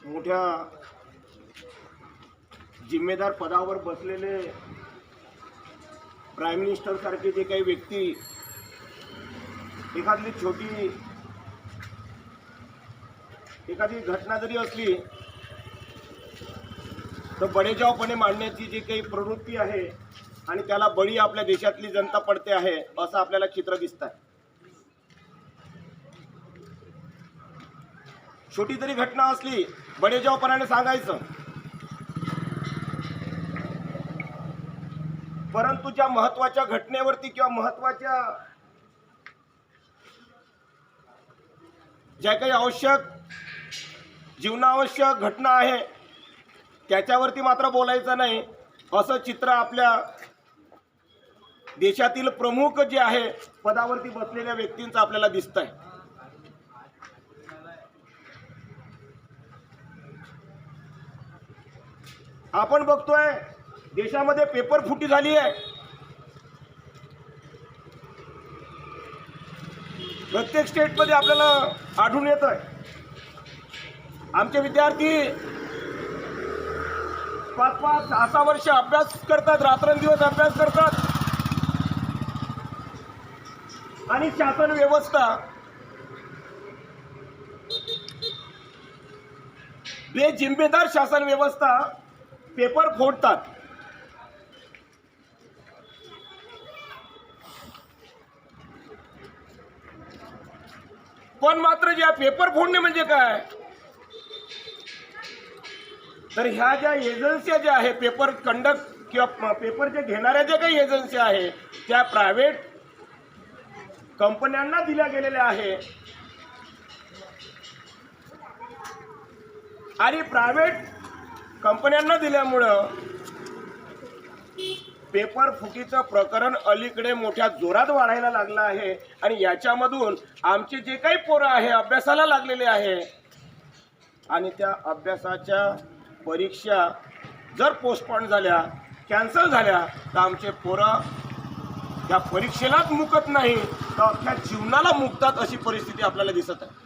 मोठ्या जिम्मेदार पदावर बसलेले प्राईम मिनिस्टर सारखे जे काही व्यक्ती एखादी घटना जरी असली तर बडेजावपणे मांडण्याची जी काही प्रवृत्ती आहे आणि त्याला बळी आपल्या देशातली जनता पडते आहे असं आपल्याला चित्र दिसत आहे. छोटी जरी घटना असली बडेजावपणाने सांगायचं, परंतु ज्या महत्त्वाच्या घटनेवरती किंवा महत्त्वाच्या ज्या काही आवश्यक जीवनावश्यक घटना आहे त्याच्यावरती मात्र बोलायचं नाही, असं चित्र आपल्या देशातील प्रमुख जे आहे पदावरती बसलेल्या व्यक्तींचं आपल्याला दिसतंय. आपण बघतोय देशामध्ये पेपर फुटी झाली आहे. प्रत्येक स्टेटमध्ये आपल्याला आढळून येतोय. आमचे विद्यार्थी 5-5, 6-6 वर्ष अभ्यास करतात, रात्रंदिवस अभ्यास करतात आणि शासन व्यवस्था बेजिम्मेदार शासन व्यवस्था पेपर फोडतात. पण मात्र ज्या पेपर फोडणे म्हणजे काय, तर ह्या ज्या एजन्सी ज्या आहे पेपर कंडक्ट किंवा पेपर जे घेणाऱ्या ज्या काही एजन्सी आहे त्या प्रायव्हेट कंपन्यांना दिल्या गेलेल्या आहे आणि प्रायव्हेट कंपन्यांना दिल्यामुळं पेपर फुटीचं प्रकरण अलीकडे मोठ्या जोरात वाढायला लागलं आहे आणि याच्यामधून आमचे जे काही पोरं आहे अभ्यासाला लागलेले आहे आणि त्या अभ्यासाच्या परीक्षा जर पोस्टपोन झाल्या, कॅन्सल झाल्या तर आमचे पोरं त्या परीक्षेलाच मुकत नाही तर अख्ख्या जीवनाला मुकतात अशी परिस्थिती आपल्याला दिसत आहे.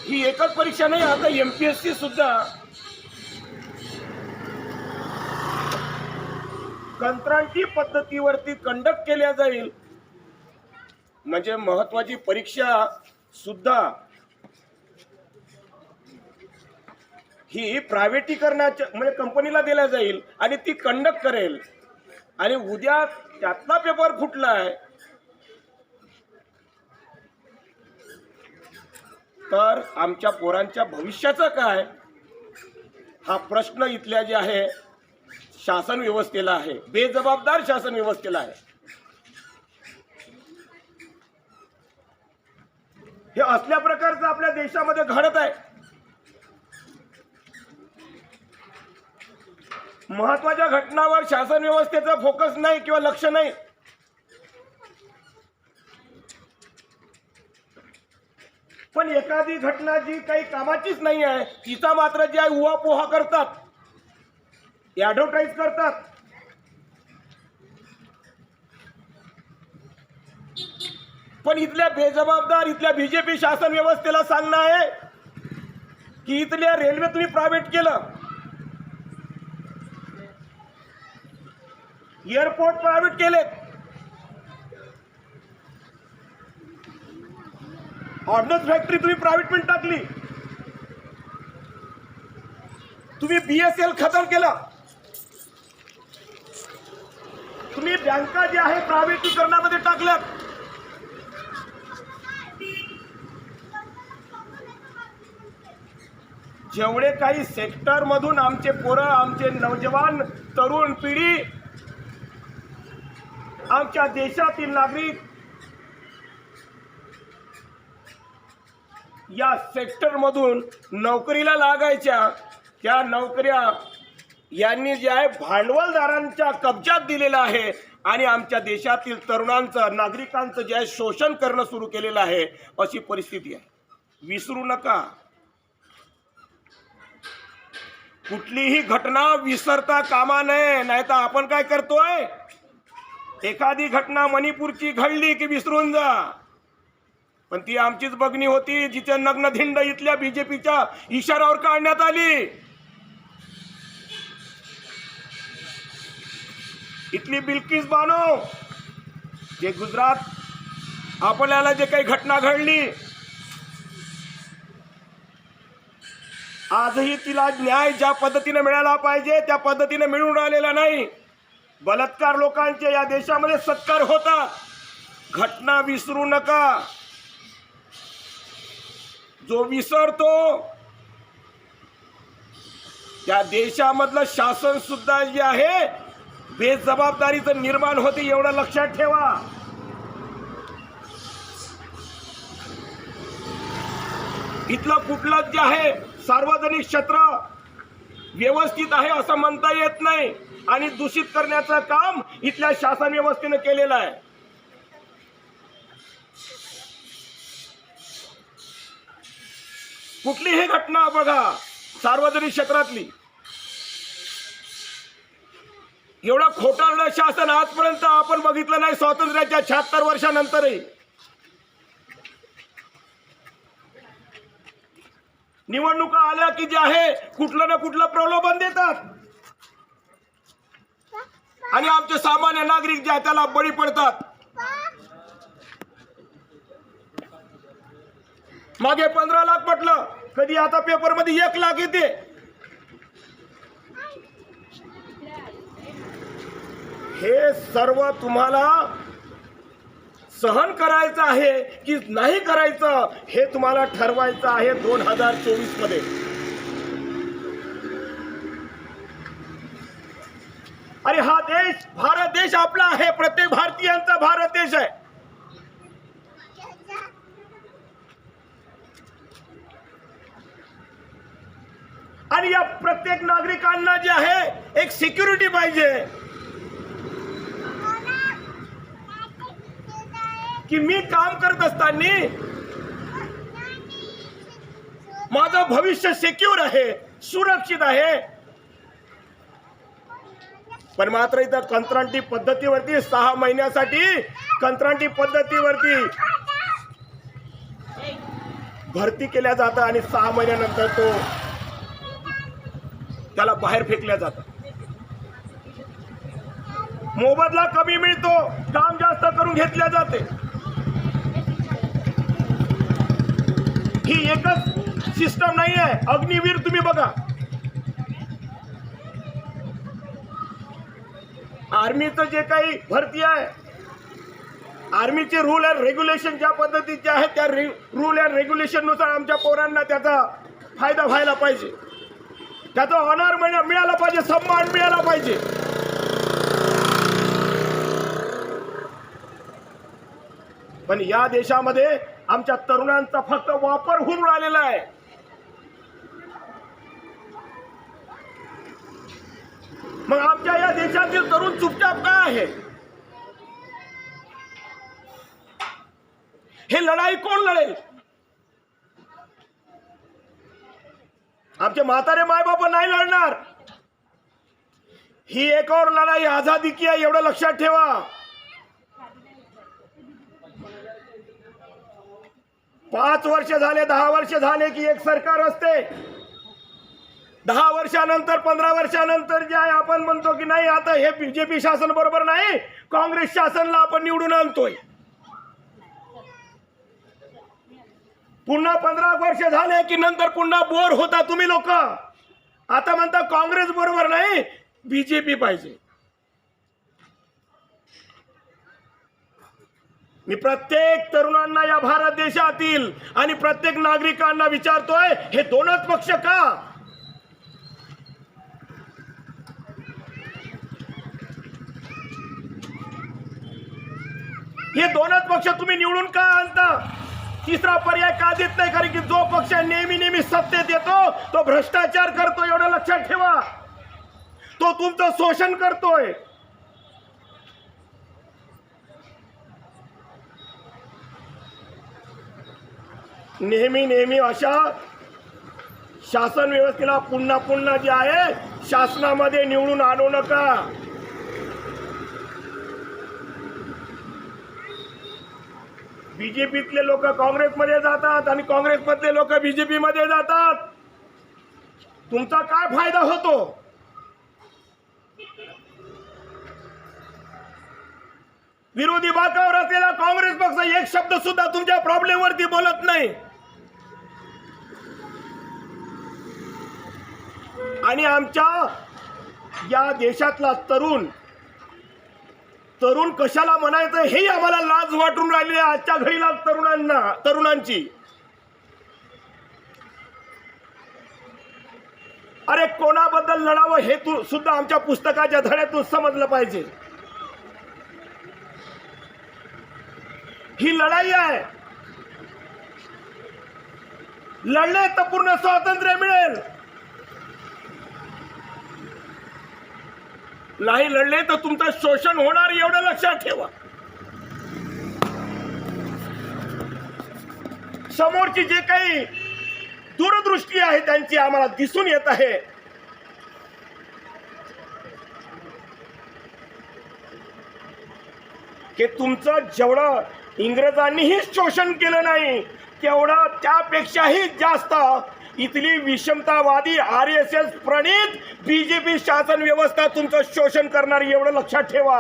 ही एकच परीक्षा नाही, आता MPSC सुद्धा कंत्राटी पद्धतीवरती कंडक्ट केल्या जाईल. म्हणजे महत्वाची परीक्षा सुद्धा ही प्रायव्हेटीकरणाच्या म्हणजे कंपनीला दिल्या जाईल आणि ती कंडक्ट करेल आणि उद्या त्यातला पेपर फुटलाय तर आमच्या पोरांच्या भविष्याचं काय हा प्रश्न इथल्या जे आहे शासन व्यवस्थेला आहे, बेजबाबदार शासन व्यवस्थेला आहे. हे असल्या प्रकारचं आपल्या देशामध्ये घडत आहे. महत्वाच्या घटनांवर शासन व्यवस्थेचा फोकस नाही किंवा लक्ष नाही. पण एखादी घटना जी काही कामाचीच नाही आहे तिचा मात्र जे उहापोहा करतात, ॲडव्हर्टाईज करतात. पण इथल्या बेजबाबदार इथल्या बीजेपी शासन व्यवस्थेला सांगणं आहे की इथल्या रेल्वे तुम्ही प्रायव्हेट केलं, एअरपोर्ट प्रायव्हेट केलेत, ऑर्डनन्स फॅक्टरी तुम्ही प्रायव्हेटमेंट टाकली, तुम्ही BSL खतम केला, तुम्ही बँका ज्या आहे प्रायव्हेटीकरणामध्ये टाकल्यात. जेवढे काही सेक्टर मधून आमचे पोरं, आमचे नौजवान तरुण पिढी, आमच्या देशातील नागरिक या सेक्टर मधून नोकरीला लागायच्या त्या नोकऱ्या यांनी जे आहे भांडवलदारांच्या कब्जात दिलेलं आहे आणि आमच्या देशातील तरुणांचं नागरिकांचं जे आहे शोषण करणं सुरू केलेलं आहे अशी परिस्थिती आहे. विसरू नका, कुठलीही घटना विसरता कामा नये. नाहीतर आपण काय करतोय, एखादी घटना मणिपूरची घडली की विसरून जा, पण ती आमचीच बघणी होती जिचे नग्नधिंड इथल्या बीजेपीच्या इशाऱ्यावर काढण्यात आली। इथली बिल्किस बानो जे गुजरात आपल्याला जे काही घटना घडली, आजही तिला न्याय ज्या पद्धतीने मिळाला पाहिजे त्या पद्धतीने मिळून राहिलेला नाही। बलात्कार लोकांचे या देशामध्ये सत्कार होतात, घटना विसरू नका। जो विसरतो त्या देशामधलं शासन सुद्धा जे आहे बेजबाबदारीचं निर्माण होते, एवढं लक्षात ठेवा। इथलं कुठलंच जे आहे सार्वजनिक क्षेत्र व्यवस्थित आहे असं म्हणता येत नाही, आणि दूषित करण्याचं काम इथल्या शासन व्यवस्थेने केलेलं आहे। कुठलीही घटना बघा सार्वजनिक क्षेत्रातली, एवढं खोटारडं शासन आजपर्यंत आपण बघितलं नाही स्वातंत्र्याच्या 76 वर्षानंतरही। निवडणुका आल्या की जे आहे कुठलं ना कुठलं प्रलोभन देतात, आणि आमचे सामान्य नागरिक जे आहे त्याला बळी पडतात। मागे 15 लाख म्हटलं, कधी आता पेपर मध्ये 1 लाख येते। हे सर्व तुम्हाला सहन करायचं आहे की नाही करायचं हे तुम्हाला ठरवायचं आहे 2024 मध्ये। अरे हा देश भारत देश आपला आहे, प्रत्येक भारतीयांचा भारत देश आहे। आणि या प्रत्येक नागरिकांना जे आहे एक सिक्युरिटी पाहिजे की मी काम करत असताना माझं भविष्य सिक्युअर आहे, सुरक्षित आहे। पण मात्र इथं कंत्राटी पद्धतीवरती 6 महिन्यासाठी कंत्राटी पद्धतीवरती भरती केल्या जातं आणि 6 महिन्यानंतर त्याला बाहेर फेकल्या जातं। मोबदला कमी मिळतो, काम जास्त करून घेतल्या जाते। ही एकच सिस्टम नाही आहे। अग्निवीर तुम्ही बघा, आर्मीचं जे काही भरती आहे, आर्मीचे रूल अँड रेग्युलेशन ज्या पद्धतीचे आहेत त्या रूल अँड रेग्युलेशन नुसार आमच्या पोरांना त्याचा फायदा व्हायला पाहिजे, त्याचा ऑनर मिळाला पाहिजे, सन्मान मिळाला पाहिजे। पण या देशामध्ये आमच्या तरुणांचा फक्त वापर होऊन राहिलेला आहे। मग आमच्या या देशातील तरुण चुपचाप का आहे? हे लढाई कोण लढेल? आमचे म्हातारे मायबाप नाही लढणार। ही एक और लढाई आजादी की आहे, एवढं लक्षात ठेवा। 5 वर्ष झाले, 10 वर्ष झाले की एक सरकार असते। 10 वर्षानंतर 15 वर्षानंतर जे आहे आपण म्हणतो की नाही आता हे बीजेपी शासन बरोबर नाही, काँग्रेस शासनला आपण निवडून आणतोय। पुन्हा 15 वर्ष झाले की नंतर पुन्हा बोर होता तुम्ही लोक, आता म्हणता काँग्रेस बरोबर नाही बीजेपी पाहिजे। मी प्रत्येक तरुणांना या भारत देशातील आणि प्रत्येक नागरिकांना विचारतोय, हे दोनच पक्ष का? हे दोनच पक्ष तुम्ही निवडून का आणता? तिसरा पर्याय का देत नाही? कारण की जो पक्ष नेहमी सत्तेत येतो तो भ्रष्टाचार करतो, एवढं लक्षात ठेवा। तो तुमचं शोषण करतोय। नेहमी अशा शासन व्यवस्थेला पुन्हा जे आहे शासनामध्ये निवडून आणू नका। बीजेपीतले लोक काँग्रेसमध्ये जातात आणि काँग्रेसमधले लोक बीजेपी मध्ये जातात. तुमचा काय फायदा होतो? विरोधी बाकावर असलेला काँग्रेस पक्ष एक शब्द सुद्धा तुमच्या प्रॉब्लेम वरती बोलत नाही. आणि आमच्या या देशातला तरुण कशाला म्हणायचं हेही आम्हाला लाज वाटून राहिली आहे आजच्या घडीला तरुणांची. अरे कोणाबद्दल लढावं हे सुद्धा आमच्या पुस्तकाच्या धड्यातून समजलं पाहिजे. ही लढाई आहे. लढले तर पूर्ण स्वातंत्र्य मिळेल, नाही लढले तर तुमचं शोषण होणार एवढं लक्षात ठेवा. समोरची जे काही दूरदृष्टी आहे त्यांची आम्हाला दिसून येत आहे. की तुमचं जेवढं इंग्रजांनीही शोषण केलं नाही तेवढं त्यापेक्षाही जास्त इथली विषमतावादी RSS प्रणित बीजेपी शासन व्यवस्था तुमचं शोषण करणार एवढं लक्षात ठेवा.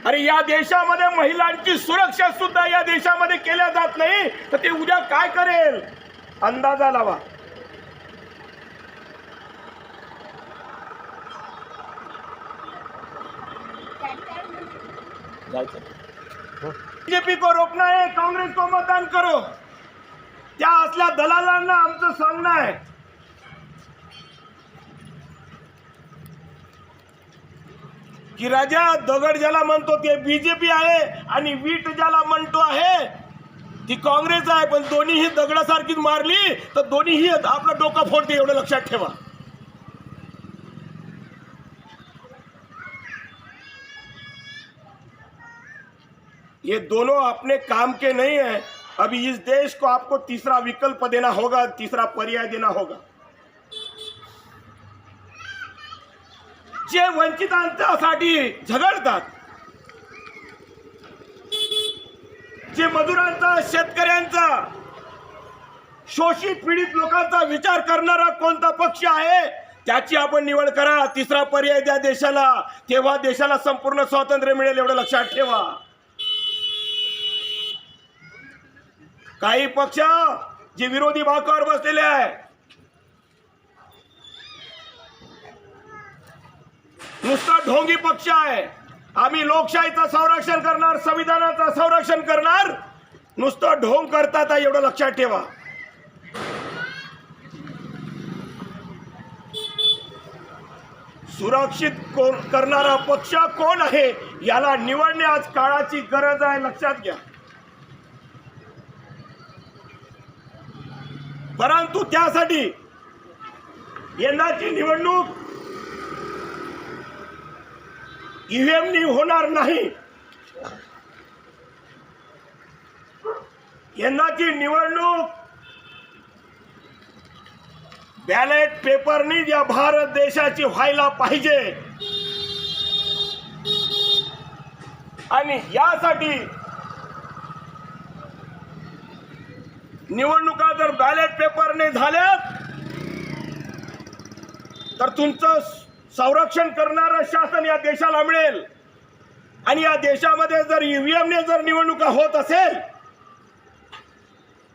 अरे या देशामध्ये महिलांची सुरक्षा सुद्धा या देशामध्ये केल्या जात नाही तर ते उद्या काय करेल अंदाजा लावा. बीजेपी को रोकना है, कांग्रेस को मतदान करो. त्या असल्या दलालांना आमचं सांगणं आहे की राजा दगड ज्याला म्हणतो ते बीजेपी आहे आणि वीट ज्याला म्हणतो आहे ती काँग्रेस आहे. पण दोन्हीही दगडासारखीच मारली तर दोन्हीही आपलं डोकं फोडते एवढं लक्षात ठेवा. ये दोनों अपने काम के नहीं है. अभी इस देश को आपको तीसरा विकल्प देना होगा, तीसरा पर्याय देना होगा. जे वंचितांसाठी झगडतात, जे मजुरांचा शेतकऱ्यांचा शोषित पीडित लोकांचा विचार करणारा कोणता पक्ष आहे त्याची आपण निवड करा. तिसरा पर्याय द्या देशाला, तेव्हा देशाला संपूर्ण स्वातंत्र्य मिळेल एवढं लक्षात ठेवा. काही पक्ष जे विरोधी बाकावर बसलेले आहे नुसता ढोंगी पक्ष आहे. आम्ही लोकशाहीचं संरक्षण करणार, संविधानाचं संरक्षण करणार, नुसतं ढोंग करतात एवढं लक्षात ठेवा. सुरक्षित करणारा पक्ष कोण आहे याला निवडणे आज काळाची गरज आहे, लक्षात घ्या. परंतु त्यासाठी यंदाची निवडणूक ईव्हीएमनी होणार नाही. यंदाची निवडणूक बॅलेट पेपरनी या भारत देशाची व्हायला पाहिजे. आणि यासाठी निवडणुका जर बॅलेट पेपरने झाल्या तर तुमचं संरक्षण करणारं शासन या देशाला मिळेल. आणि या देशामध्ये जर ईव्हीएमने जर निवडणुका होत असेल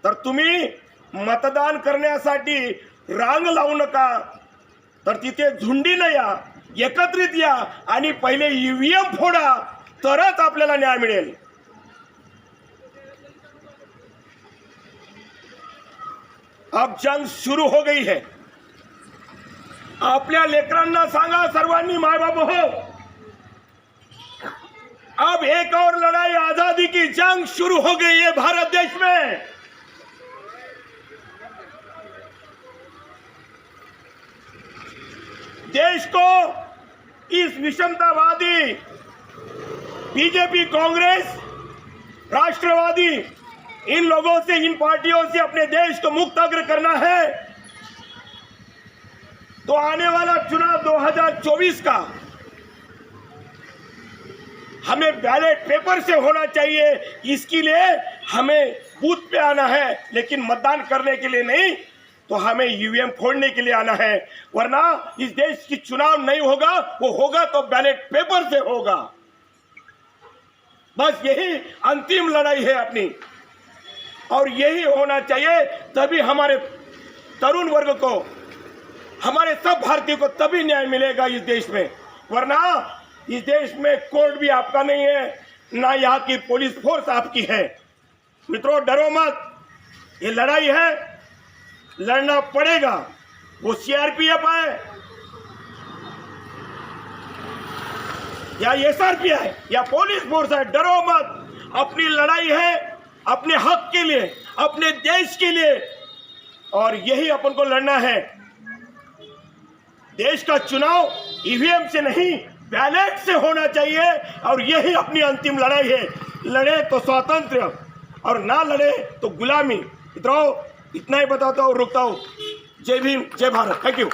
तर तुम्ही मतदान करण्यासाठी रांग लावू नका, तर तिथे झुंडीने या, एकत्रित या आणि पहिले ईव्हीएम फोडा, तरच आपल्याला न्याय मिळेल. अब जंग शुरू हो गई है. आपल्या लेकरांना सांगा सर्वांनी, माय बाबा हो, अब एक और लड़ाई आजादी की जंग शुरू हो गई है भारत देश में. देश को इस विषमतावादी बीजेपी, कांग्रेस, राष्ट्रवादी इन लोगों से, इन पार्टियों से अपने देश को मुक्त अग्र करना है तो आने वाला चुनाव 2024 का हमें बैलेट पेपर से होना चाहिए। इसके लिए हमें बूथ पे आना है, लेकिन मतदान करने के लिए नहीं, तो हमें ईवीएम फोड़ने के लिए आना है। वरना इस देश की चुनाव नहीं होगा, वो होगा तो बैलेट पेपर से होगा। बस यही अंतिम लड़ाई है अपनी, और यही होना चाहिए। तभी हमारे तरुण वर्ग को, हमारे सब भारतीयों को तभी न्याय मिलेगा इस देश में। वरना इस देश में कोर्ट भी आपका नहीं है, ना यहाँ की पुलिस फोर्स आपकी है। मित्रों, डरो मत, ये लड़ाई है, लड़ना पड़ेगा। वो सीआरपीएफ है या एसआरपी है या पुलिस फोर्स है, डरो मत। अपनी लड़ाई है अपने हक के लिए, अपने देश के लिए, और यही अपन को लड़ना है। देश का चुनाव ईवीएम से नहीं, बैलेट से होना चाहिए, और यही अपनी अंतिम लड़ाई है। लड़े तो स्वातंत्र्य, और ना लड़े तो गुलामी। मित्रों, इतना ही बताता हूँ, रुकता हूँ। जय भीम, जय भारत। Thank you.